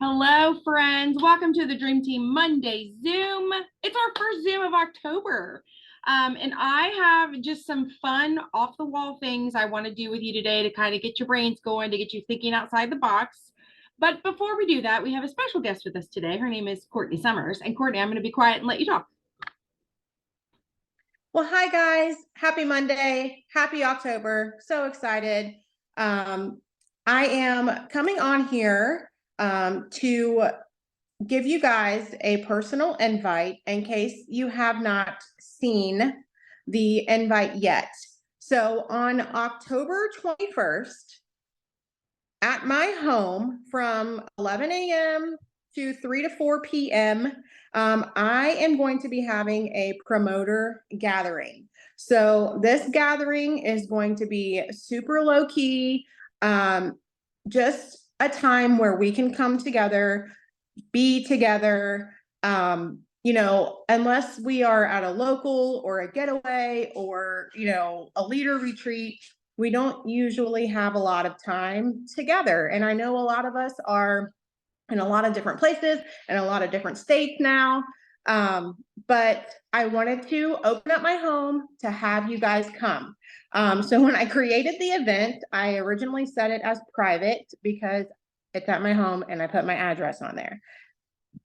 Hello, friends. Welcome to the Dream Team Monday Zoom. It's our first Zoom of October. And I have just some fun off the wall things I want to do with you today to kind of get your brains going, to get you thinking outside the box. But before we do that, we have a special guest with us today. Her name is Courtney Summers. And Courtney, I'm going to be quiet and let you talk. Well, hi guys. Happy Monday. Happy October. So excited. I am coming on here to give you guys a personal invite in case you have not seen the invite yet. So on October 21st, at my home from 11 a.m. to 3 to 4 p.m., I am going to be having a promoter gathering. So this gathering is going to be super low key, just a time where we can come together, be together. Unless we are at a local or a getaway or, a leader retreat, we don't usually have a lot of time together. And I know a lot of us are in a lot of different places and a lot of different states now. But I wanted to open up my home to have you guys come. So when I created the event, I originally set it as private because it's at my home and I put my address on there.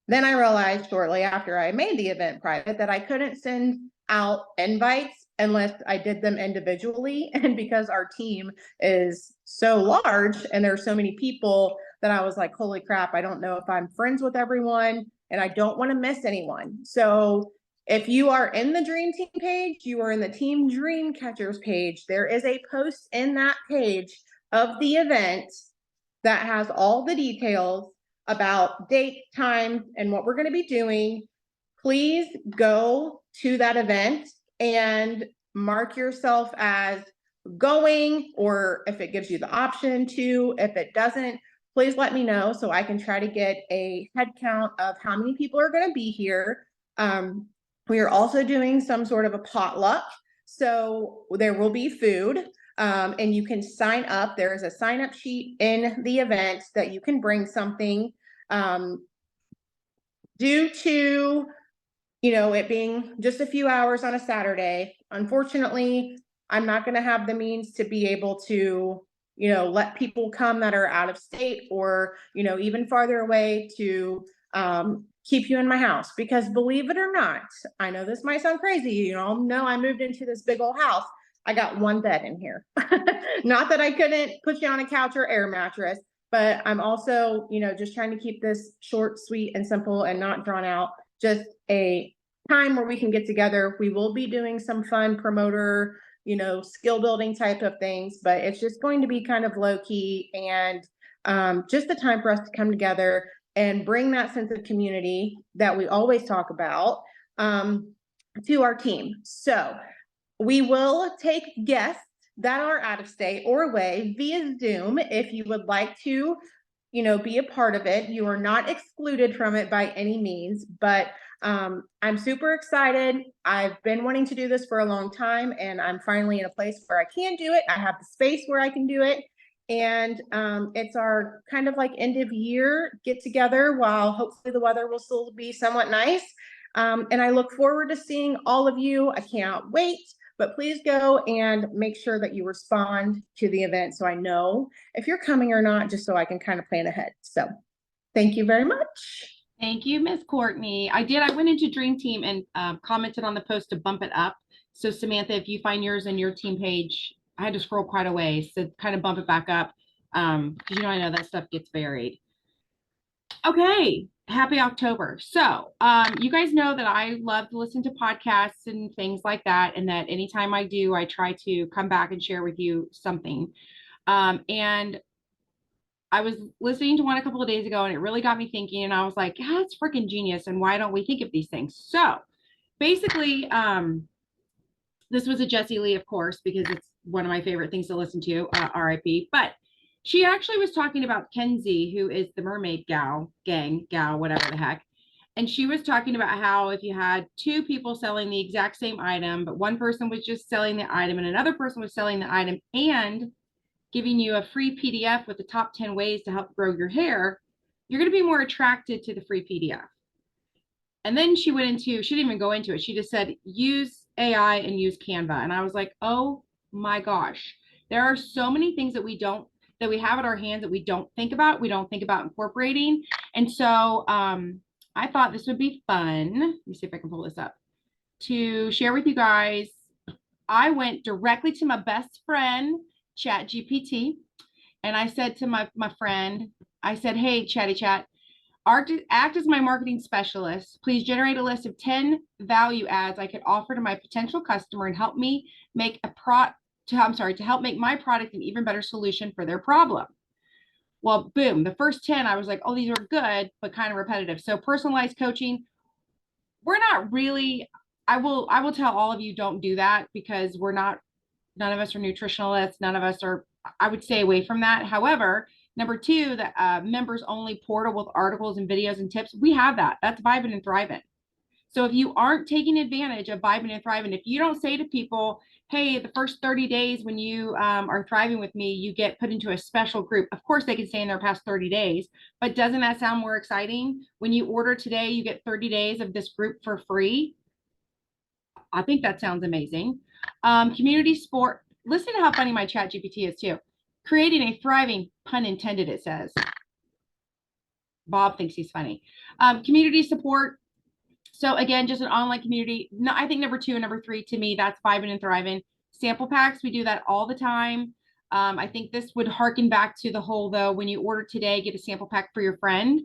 Then I realized shortly after I made the event private that I couldn't send out invites unless I did them individually. And because our team is so large and there's so many people, that I was like, holy crap, I don't know if I'm friends with everyone and I don't want to miss anyone. So if you are in the Dream Team page, you are in the Team Dream Catchers page, there is a post in that page of the event that has all the details about date, time, and what we're going to be doing. Please go to that event and mark yourself as going, or if it gives you the option to. If it doesn't, please let me know so I can try to get a head count of how many people are going to be here. We are also doing some sort of a potluck, so there will be food. And you can sign up. There is a sign up sheet in the event that you can bring something. Due to, it being just a few hours on a Saturday, unfortunately, I'm not going to have the means to be able to, let people come that are out of state or, even farther away to keep you in my house. Because believe it or not, I know this might sound crazy. No, I moved into this big old house. I got one bed in here. Not that I couldn't put you on a couch or air mattress, but I'm also, just trying to keep this short, sweet, and simple and not drawn out. Just a time where we can get together. We will be doing some fun promoter, skill building type of things, but it's just going to be kind of low key and just the time for us to come together and bring that sense of community that we always talk about to our team. So we will take guests that are out of state or away via Zoom. If you would like to, be a part of it, you are not excluded from it by any means, but I'm super excited. I've been wanting to do this for a long time, and I'm finally in a place where I can do it. I have the space where I can do it. And it's our kind of like end of year get together while hopefully the weather will still be somewhat nice. And I look forward to seeing all of you. I cannot wait. But please go and make sure that you respond to the event so I know if you're coming or not, just so I can kind of plan ahead. So thank you very much. Thank you, Miss Courtney. I went into Dream Team and commented on the post to bump it up. So Samantha, if you find yours in your team page, I had to scroll quite a way, so kind of bump it back up. Because I know that stuff gets buried. Okay, happy October. So you guys know that I love to listen to podcasts and things like that, and that anytime I do, I try to come back and share with you something. And I was listening to one a couple of days ago and it really got me thinking, and I was like, yeah, it's freaking genius. And why don't we think of these things? So basically, this was a Jessie Lee, of course, because it's one of my favorite things to listen to, RIP. But she actually was talking about Kenzie, who is the mermaid gal, whatever the heck. And she was talking about how if you had two people selling the exact same item, but one person was just selling the item and another person was selling the item and giving you a free PDF with the top 10 ways to help grow your hair, you're going to be more attracted to the free PDF. And then she didn't even go into it. She just said, use AI and use Canva. And I was like, oh my gosh, there are so many things that we have at our hands that we don't think about. We don't think about incorporating. And so I thought this would be fun. Let me see if I can pull this up to share with you guys. I went directly to my best friend, ChatGPT, and I said to my friend, I said, hey, Chatty Chat, act as my marketing specialist. Please generate a list of 10 value adds I could offer to my potential customer and help me make to help make my product an even better solution for their problem. Well, boom, the first 10, I was like, oh, these are good, but kind of repetitive. So personalized coaching, we're not really, I will tell all of you, don't do that, because none of us are nutritionalists. None of us are, I would stay away from that. However, number 2, the members only portal with articles and videos and tips. We have that. That's Vibin' and Thrivin'. So if you aren't taking advantage of Vibin' and Thrivin', if you don't say to people, hey, the first 30 days when you are thriving with me, you get put into a special group. Of course, they can stay in there past 30 days, but doesn't that sound more exciting? When you order today, you get 30 days of this group for free. I think that sounds amazing. Community sport. Listen to how funny my chat GPT is too. Creating a thriving, pun intended, it says. Bob thinks he's funny. Community support. So again, just an online community. No, I think number 2 and number 3 to me, that's Vibin' and Thrivin'. Sample packs, we do that all the time. I think this would harken back to the whole, though, when you order today, get a sample pack for your friend.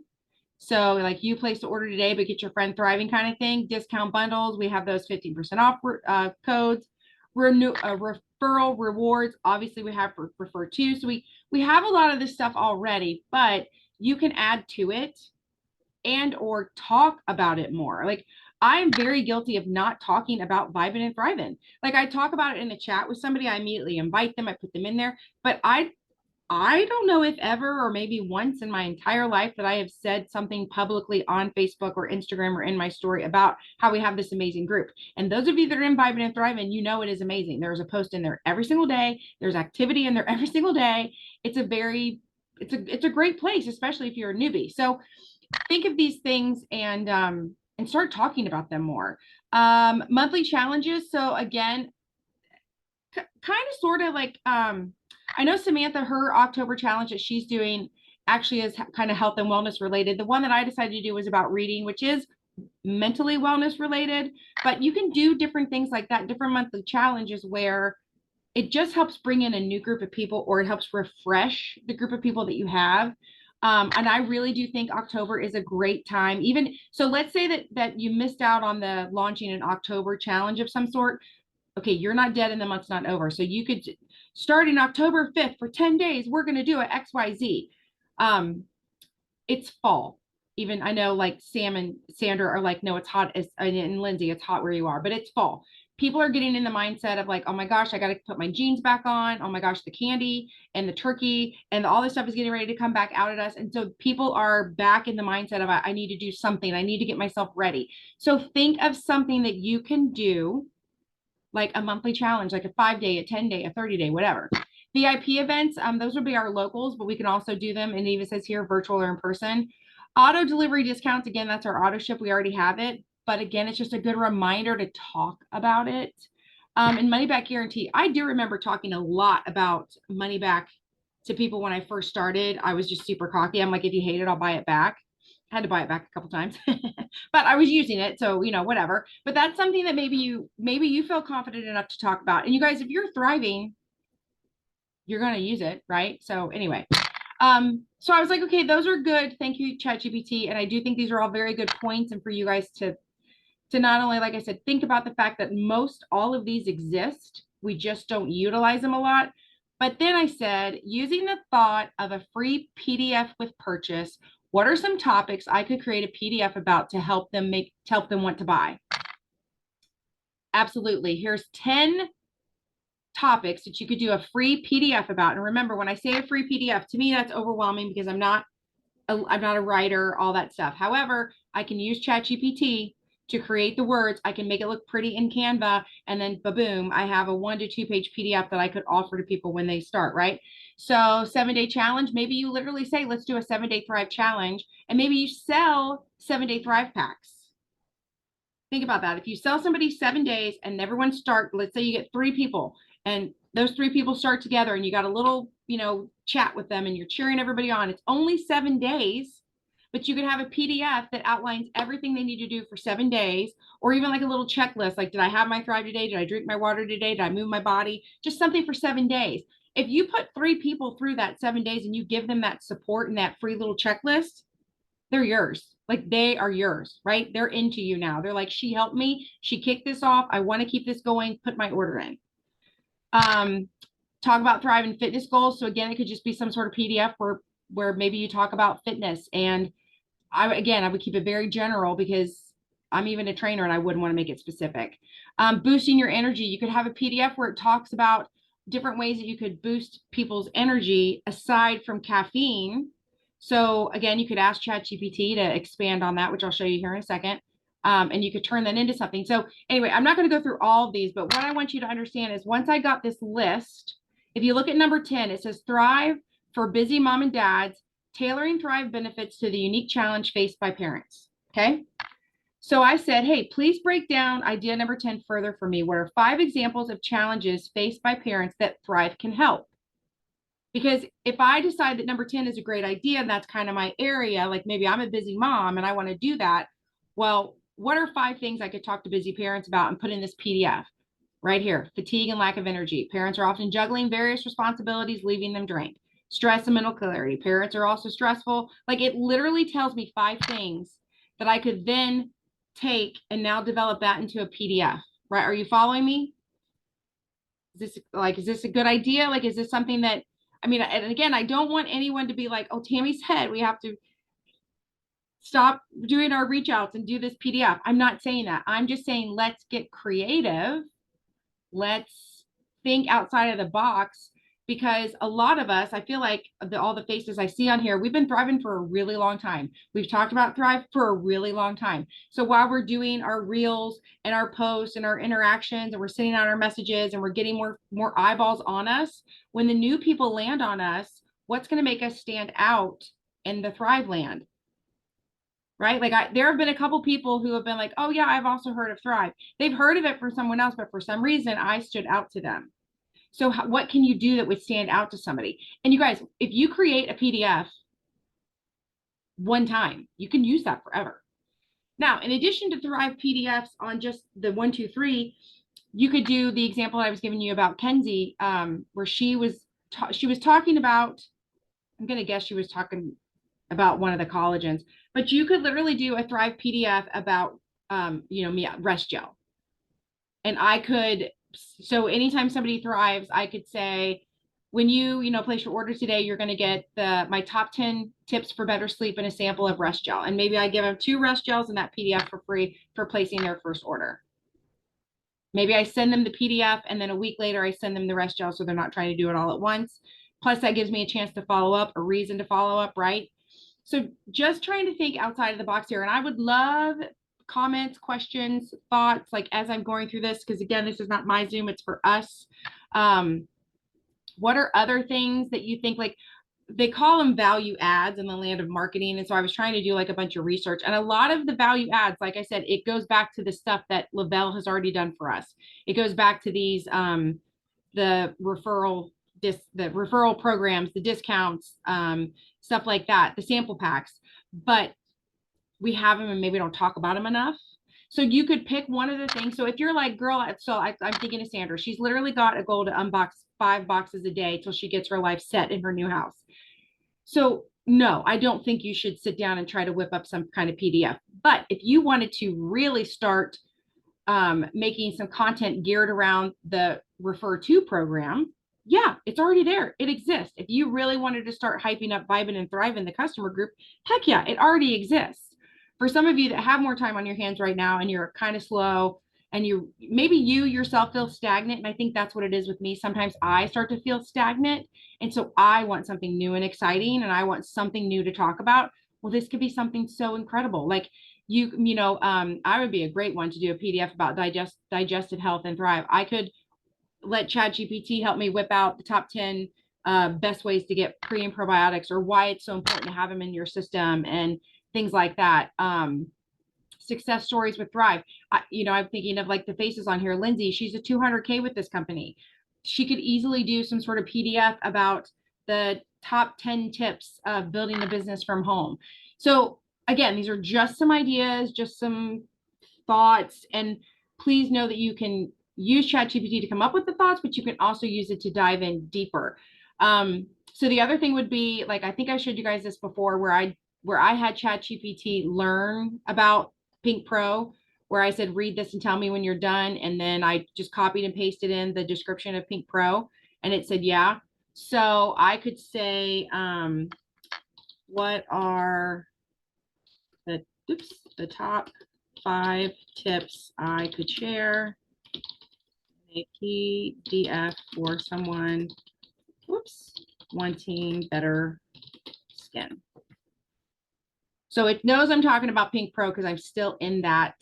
So like you place the order today, but get your friend thriving kind of thing. Discount bundles, we have those 15% off codes. Referral rewards, obviously we have for refer to. So we have a lot of this stuff already, but you can add to it and or talk about it more. Like I'm very guilty of not talking about Vibin' and Thrivin'. Like I talk about it in a chat with somebody, I immediately invite them, I put them in there, but I don't know if ever or maybe once in my entire life that I have said something publicly on Facebook or Instagram or in my story about how we have this amazing group. And those of you that are in Vibin' and Thrivin', you know it is amazing. There's a post in there every single day. There's activity in there every single day. It's a great place, especially if you're a newbie. So think of these things and start talking about them more. Monthly challenges. So again, kind of sort of like I know Samantha, her October challenge that she's doing actually is kind of health and wellness related. The one that I decided to do was about reading, which is mentally wellness related, but you can do different things like that, different monthly challenges where it just helps bring in a new group of people, or it helps refresh the group of people that you have. And I really do think October is a great time. Even so, let's say that you missed out on the launching an October challenge of some sort. Okay, you're not dead and the month's not over. So you could starting October 5th for 10 days, we're going to do it XYZ. It's fall. Even I know like Sam and Sandra are like, no, it's hot, and Lindsay, it's hot where you are, but it's fall. People are getting in the mindset of like, oh my gosh, I got to put my jeans back on. Oh my gosh, the candy and the turkey and all this stuff is getting ready to come back out at us. And so people are back in the mindset of, I need to do something. I need to get myself ready. So think of something that you can do, like a monthly challenge, like a 5-day, a 10-day, a 30-day, whatever. VIP events, those would be our locals, but we can also do them. And it even says here, virtual or in person. Auto delivery discounts, again, that's our auto ship. We already have it. But again, it's just a good reminder to talk about it. And money back guarantee. I do remember talking a lot about money back to people when I first started. I was just super cocky. I'm like, if you hate it, I'll buy it back. I had to buy it back a couple times, but I was using it. So, whatever. But that's something that maybe you feel confident enough to talk about. And you guys, if you're thriving, you're going to use it, right? So anyway, so I was like, okay, those are good. Thank you, ChatGPT. And I do think these are all very good points. And for you guys to not only, like I said, think about the fact that most all of these exist. We just don't utilize them a lot. But then I said, using the thought of a free PDF with purchase, what are some topics I could create a PDF about to help them want to buy? Absolutely. Here's 10 topics that you could do a free PDF about. And remember, when I say a free PDF, to me, that's overwhelming because I'm not a writer, all that stuff. However, I can use ChatGPT to create the words. I can make it look pretty in Canva, and then boom, I have a 1 to 2 page PDF that I could offer to people when they start, right? So 7-day challenge, maybe you literally say, let's do a 7-day Thrive challenge, and maybe you sell 7-day Thrive packs. Think about that. If you sell somebody 7 days and everyone start, let's say you get 3 people and those 3 people start together and you got a little, chat with them and you're cheering everybody on. It's only 7 days, but you could have a PDF that outlines everything they need to do for 7 days, or even like a little checklist. Like, did I have my Thrive today? Did I drink my water today? Did I move my body? Just something for 7 days. If you put 3 people through that 7 days and you give them that support and that free little checklist, they're yours. Like, they are yours, right? They're into you now. They're like, she helped me. She kicked this off. I want to keep this going. Put my order in. Talk about Thrive and fitness goals. So again, it could just be some sort of PDF where maybe you talk about fitness. And I would keep it very general because I'm even a trainer and I wouldn't want to make it specific. Boosting your energy. You could have a PDF where it talks about different ways that you could boost people's energy aside from caffeine. So again, you could ask ChatGPT to expand on that, which I'll show you here in a second. And you could turn that into something. So anyway, I'm not going to go through all of these, but what I want you to understand is once I got this list, if you look at number 10, it says Thrive for busy mom and dads, tailoring Thrive benefits to the unique challenge faced by parents. Okay. So I said, hey, please break down idea number 10 further for me. What are 5 examples of challenges faced by parents that Thrive can help? Because if I decide that number 10 is a great idea, and that's kind of my area, like maybe I'm a busy mom and I want to do that. Well, what are 5 things I could talk to busy parents about and put in this PDF right here? Fatigue and lack of energy. Parents are often juggling various responsibilities, leaving them drained. Stress and mental clarity. Parents are also stressful. Like, it literally tells me 5 things that I could then take and now develop that into a PDF, right? Are you following me? Is this a good idea? Like, is this something that, and again, I don't want anyone to be like, oh, Tammy's head, we have to stop doing our reach outs and do this PDF. I'm not saying that. I'm just saying, let's get creative. Let's think outside of the box, because a lot of us, I feel like all the faces I see on here, we've been thriving for a really long time. We've talked about Thrive for a really long time. So while we're doing our reels and our posts and our interactions and we're sending out our messages and we're getting more eyeballs on us, when the new people land on us, what's going to make us stand out in the Thrive land? Right? Like, there have been a couple people who have been like, oh yeah, I've also heard of Thrive. They've heard of it from someone else, but for some reason I stood out to them. So what can you do that would stand out to somebody? And you guys, if you create a PDF one time, you can use that forever. Now, in addition to Thrive PDFs on just the 1, 2, 3, you could do the example I was giving you about Kenzie, where she was talking about, I'm going to guess she was talking about one of the collagens, but you could literally do a Thrive PDF about, rest gel. And so anytime somebody thrives, I could say, when you place your order today, you're going to get my top 10 tips for better sleep and a sample of rest gel. And maybe I give them 2 rest gels in that PDF for free for placing their first order. Maybe I send them the PDF and then a week later I send them the rest gel, so they're not trying to do it all at once. Plus that gives me a chance to follow up, a reason to follow up, right? So just trying to think outside of the box here. And I would love comments, questions, thoughts, like as I'm going through this, because again, this is not my Zoom, it's for us. What are other things that you think, like they call them value adds in the land of marketing? And so I was trying to do like a bunch of research, and a lot of the value adds, like I said, it goes back to the stuff that Lavelle has already done for us. It goes back to these, the referral programs, the discounts, stuff like that, the sample packs, but we have them and maybe don't talk about them enough. So you could pick one of the things. So if you're like, girl, I'm thinking of Sandra. She's literally got a goal to unbox 5 boxes a day till she gets her life set in her new house. So no, I don't think you should sit down and try to whip up some kind of PDF. But if you wanted to really start making some content geared around the Refer To program, yeah, it's already there. It exists. If you really wanted to start hyping up Vibin' and Thrive in the customer group, heck yeah, it already exists. For some of you that have more time on your hands right now and you're kind of slow and maybe you yourself feel stagnant, and I think that's what it is with me. Sometimes I start to feel stagnant, and so I want something new and exciting, and I want something new to talk about. Well, this could be something so incredible. Like, I would be a great one to do a PDF about digestive health and Thrive. I could let ChatGPT help me whip out the top 10 best ways to get pre and probiotics, or why it's so important to have them in your system and things like that. Success stories with Thrive. I'm thinking of like the faces on here. Lindsay, she's a 200K with this company. She could easily do some sort of PDF about the top 10 tips of building a business from home. So again, these are just some ideas, just some thoughts. And please know that you can use ChatGPT to come up with the thoughts, but you can also use it to dive in deeper. So the other thing would be, like, I think I showed you guys this before, where I had ChatGPT learn about Pink Pro, where I said, read this and tell me when you're done. And then I just copied and pasted in the description of Pink Pro, and it said, yeah. So I could say, what are the top 5 tips I could share a PDF for someone, wanting better skin. So it knows I'm talking about Pink Pro because I'm still in that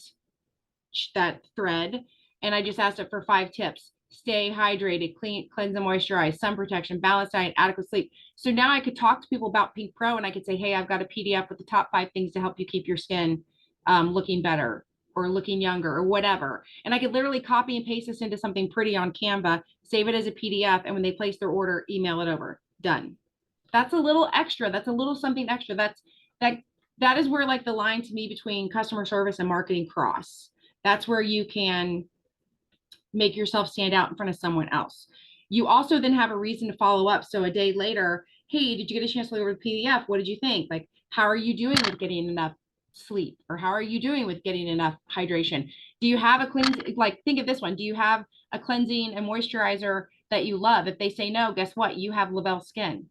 thread. And I just asked it for 5 tips. Stay hydrated, cleanse and moisturize, sun protection, balanced diet, adequate sleep. So now I could talk to people about Pink Pro, and I could say, hey, I've got a PDF with the top 5 things to help you keep your skin looking better or looking younger or whatever. And I could literally copy and paste this into something pretty on Canva, save it as a PDF, and when they place their order, email it over. Done. That's a little extra. That's a little something extra. That is where, like, the line to me between customer service and marketing cross. That's where you can make yourself stand out in front of someone else. You also then have a reason to follow up. So a day later, hey, did you get a chance to look over the PDF? What did you think? Like, how are you doing with getting enough sleep? Or how are you doing with getting enough hydration? Do you have a cleansing, like, think of this one. Do you have a cleansing and moisturizer that you love? If they say no, guess what? You have Lavelle Skin.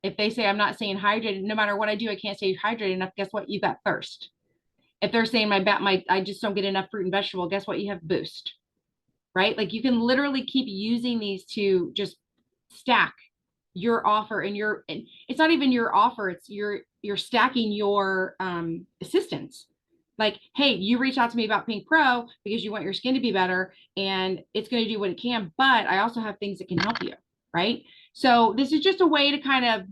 If they say, I'm not staying hydrated, no matter what I do, I can't stay hydrated enough, guess what? You got Thirst. If they're saying I just don't get enough fruit and vegetable, guess what? You have Boost, right? Like, you can literally keep using these to just stack your offer, and it's not even your offer. It's you're stacking your assistance. Like, hey, you reach out to me about Pink Pro because you want your skin to be better, and it's going to do what it can, but I also have things that can help you, right? So this is just a way to kind of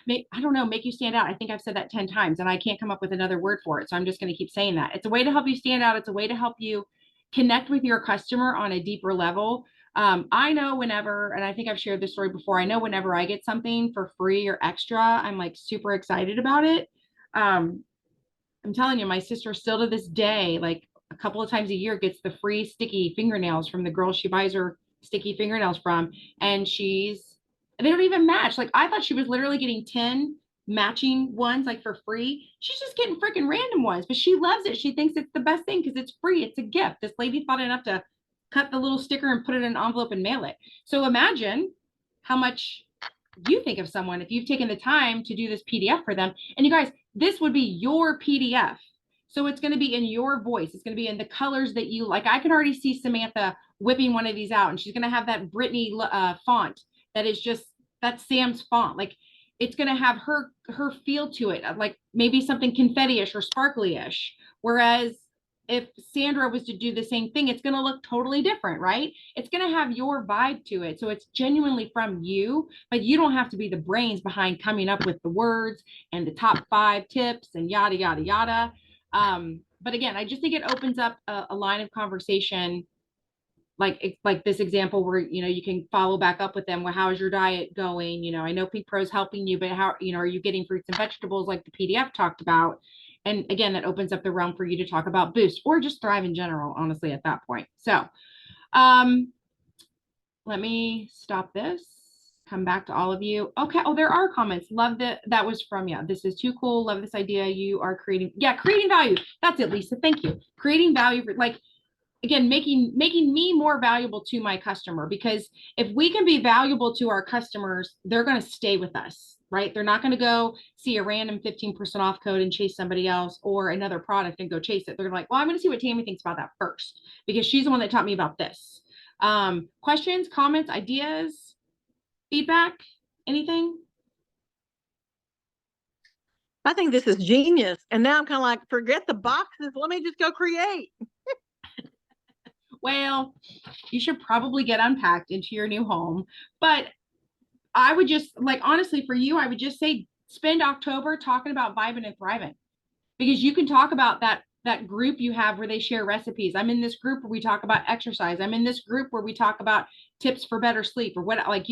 make you stand out. I think I've said that 10 times and I can't come up with another word for it. So I'm just going to keep saying that. It's a way to help you stand out. It's a way to help you connect with your customer on a deeper level. I know whenever, and I think I've shared this story before, I know whenever I get something for free or extra, I'm like super excited about it. I'm telling you, my sister still to this day, like a couple of times a year, gets the free sticky fingernails from the girl she buys her sticky fingernails from. And they don't even match. Like, I thought she was literally getting 10 matching ones, like, for free. She's just getting freaking random ones, but she loves it. She thinks it's the best thing because it's free. It's a gift. This lady thought enough to cut the little sticker and put it in an envelope and mail it. So imagine how much you think of someone if you've taken the time to do this PDF for them. And you guys, this would be your PDF. So it's going to be in your voice. It's going to be in the colors that you like. I can already see Samantha whipping one of these out, and she's going to have that Brittany font that is just, that's Sam's font. Like, it's going to have her feel to it, like maybe something confetti-ish or sparkly-ish. Whereas if Sandra was to do the same thing, it's going to look totally different, right? It's going to have your vibe to it. So it's genuinely from you, but you don't have to be the brains behind coming up with the words and the top 5 tips and yada, yada, yada. But again, I just think it opens up a line of conversation, like this example where, you can follow back up with them. Well, how is your diet going? I know Pink Pro is helping you, but how, are you getting fruits and vegetables like the PDF talked about? And again, that opens up the realm for you to talk about Boost or just Thrive in general, honestly, at that point. So let me stop this, come back to all of you. Okay. Oh, there are comments. Love that was from you. This is too cool. Love this idea. You are creating value. That's it, Lisa. Thank you. Creating value for, like, again, making me more valuable to my customer, because if we can be valuable to our customers, they're going to stay with us, right? They're not going to go see a random 15% off code and chase somebody else or another product and go chase it. They're like, well, I'm going to see what Tammy thinks about that first, because she's the one that taught me about this. Questions, comments, ideas, feedback, anything? I think this is genius. And now I'm kind of like, forget the boxes. Let me just go create. Well, you should probably get unpacked into your new home. But I would just like, honestly, for you, I would just say spend October talking about vibing and thriving, because you can talk about that group you have where they share recipes. I'm in this group where we talk about exercise. I'm in this group where we talk about tips for better sleep or what, like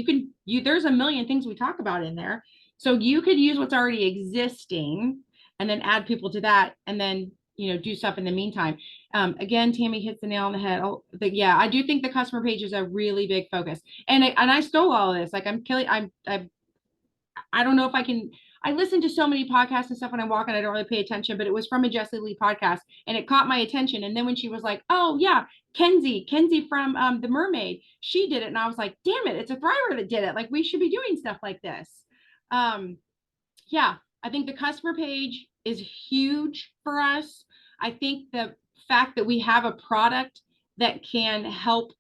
there's a million things we talk about in there. So you could use what's already existing and then add people to that and then, do stuff in the meantime. Again, Tammy hits the nail on the head. Oh, yeah, I do think the customer page is a really big focus. And I stole all of this. Like I don't know if I can. I listen to so many podcasts and stuff when I'm walking. I don't really pay attention, but it was from a Jessie Lee podcast, and it caught my attention. And then when she was like, "Oh yeah, Kenzie from The Mermaid, she did it," and I was like, "Damn it, it's a Thriver that did it. Like we should be doing stuff like this." Yeah, I think the customer page is huge for us. I think the fact that we have a product that can help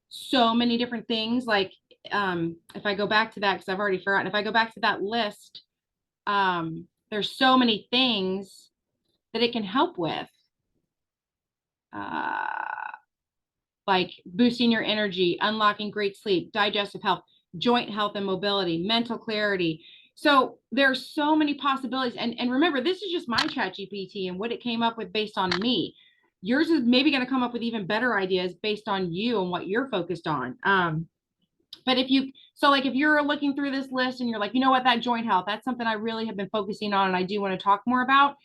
so many different things, like if I go back to that, because I've already forgotten, if I go back to that list, there's so many things that it can help with, uh, like boosting your energy, unlocking great sleep, digestive health, joint health and mobility, mental clarity. So there's so many possibilities. And remember, this is just my ChatGPT and what it came up with based on me. Yours is maybe going to come up with even better ideas based on you and what you're focused on. But if you're looking through this list and you're like, you know what, that joint health, that's something I really have been focusing on and I do want to talk more about,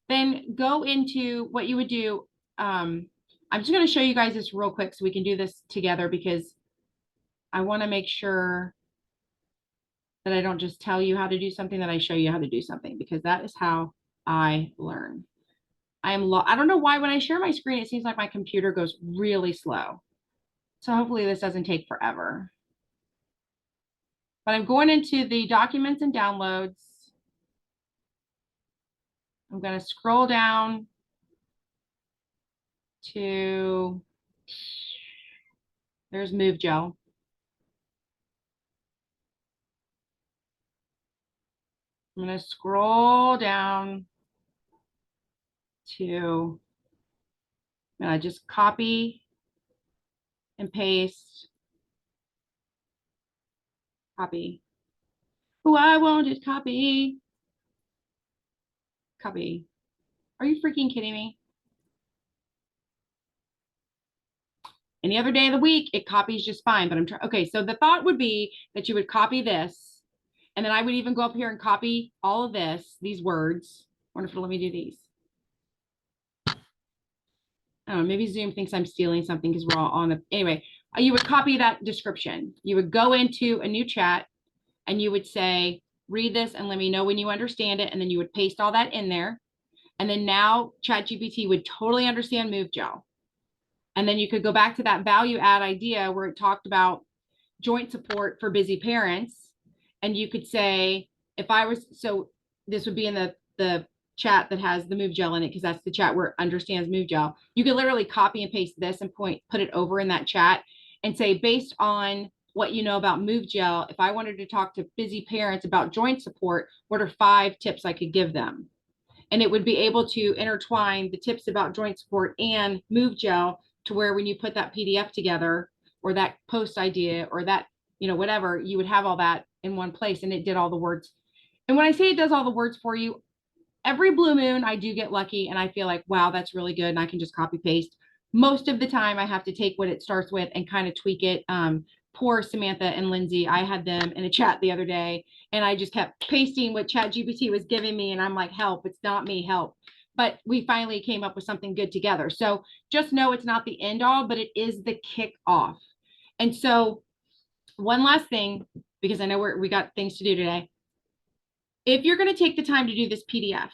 then go into what you would do. I'm just going to show you guys this real quick so we can do this together, because I want to make sure that I don't just tell you how to do something, that I show you how to do something, because that is how I learn. I don't know why when I share my screen, it seems like my computer goes really slow. So hopefully this doesn't take forever. But I'm going into the documents and downloads. I'm going to scroll down to, there's Move Gel. I'm going to scroll down to, and I just copy and paste. Copy. Oh, I wanted copy. Copy. Are you freaking kidding me? Any other day of the week, it copies just fine, but I'm trying. Okay, so the thought would be that you would copy this, and then I would even go up here and copy all of this, these words. I wonder if it'll let me do these. I don't know, maybe Zoom thinks I'm stealing something because we're all on the, anyway, you would copy that description. You would go into a new chat and you would say, read this and let me know when you understand it. And then you would paste all that in there. And then now ChatGPT would totally understand Move Gel. And then you could go back to that value add idea where it talked about joint support for busy parents. And you could say, if I was, so this would be in the chat that has the Move Gel in it, because that's the chat where it understands Move Gel. You could literally copy and paste this and put it over in that chat and say, based on what you know about Move Gel, if I wanted to talk to busy parents about joint support, what are 5 tips I could give them? And it would be able to intertwine the tips about joint support and Move Gel to where when you put that PDF together or that post idea or that, whatever, you would have all that in one place, and it did all the words. And when I say it does all the words for you, every blue moon, I do get lucky and I feel like, wow, that's really good. And I can just copy paste. Most of the time I have to take what it starts with and kind of tweak it. Poor Samantha and Lindsay, I had them in a chat the other day and I just kept pasting what ChatGPT was giving me. And I'm like, help, it's not me, help. But we finally came up with something good together. So just know it's not the end all, but it is the kick off. And so one last thing, because I know we got things to do today. If you're going to take the time to do this PDF,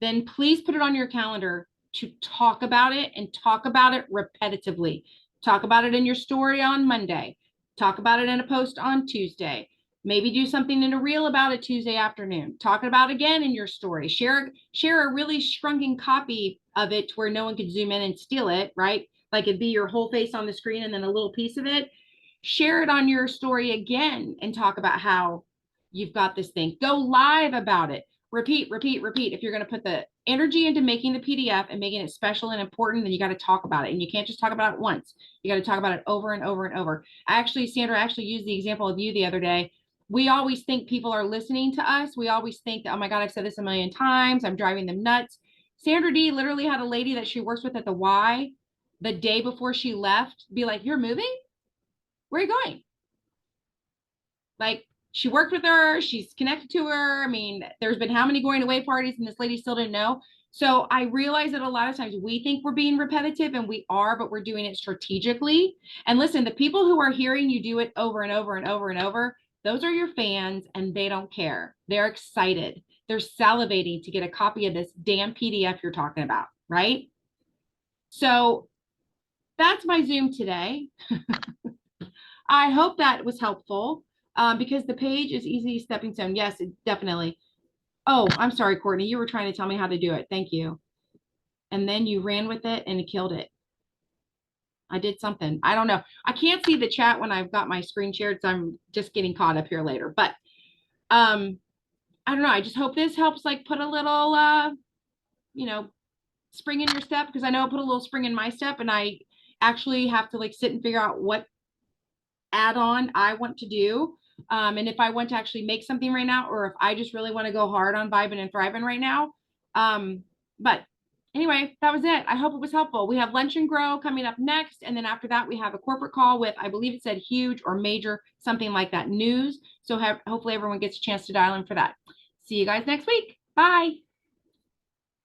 then please put it on your calendar to talk about it and talk about it repetitively. Talk about it in your story on Monday. Talk about it in a post on Tuesday. Maybe do something in a reel about it Tuesday afternoon. Talk about it again in your story. Share a really shrunken copy of it to where no one could zoom in and steal it, right? Like it'd be your whole face on the screen and then a little piece of it. Share it on your story again and talk about how you've got this thing. Go live about it. Repeat, repeat, repeat. If you're going to put the energy into making the PDF and making it special and important, then you got to talk about it. And you can't just talk about it once. You got to talk about it over and over and over. Actually, Sandra actually used the example of you the other day. We always think people are listening to us. We always think that, oh my God, I've said this a million times. I'm driving them nuts. Sandra D literally had a lady that she works with at the Y the day before she left be like, you're moving? Where are you going? Like, she worked with her, she's connected to her. I mean, there's been how many going away parties and this lady still didn't know. So I realize that a lot of times we think we're being repetitive, and we are, but we're doing it strategically. And listen, the people who are hearing you do it over and over and over and over, those are your fans, and they don't care. They're excited. They're salivating to get a copy of this damn PDF you're talking about, right? So that's my Zoom today. I hope that was helpful. Because the page is easy stepping stone. Yes, definitely. Oh, I'm sorry, Courtney. You were trying to tell me how to do it. Thank you. And then you ran with it and it killed it. I did something. I don't know. I can't see the chat when I've got my screen shared, so I'm just getting caught up here later. But I don't know. I just hope this helps like put a little spring in your step, because I know I put a little spring in my step, and I actually have to like sit and figure out what add-on I want to do. And if I want to actually make something right now, or if I just really want to go hard on Vibing and Thriving right now. But anyway, that was it. I hope it was helpful. We have Lunch and Grow coming up next. And then after that, we have a corporate call with, I believe it said huge or major, something like that, news. So hopefully everyone gets a chance to dial in for that. See you guys next week. Bye.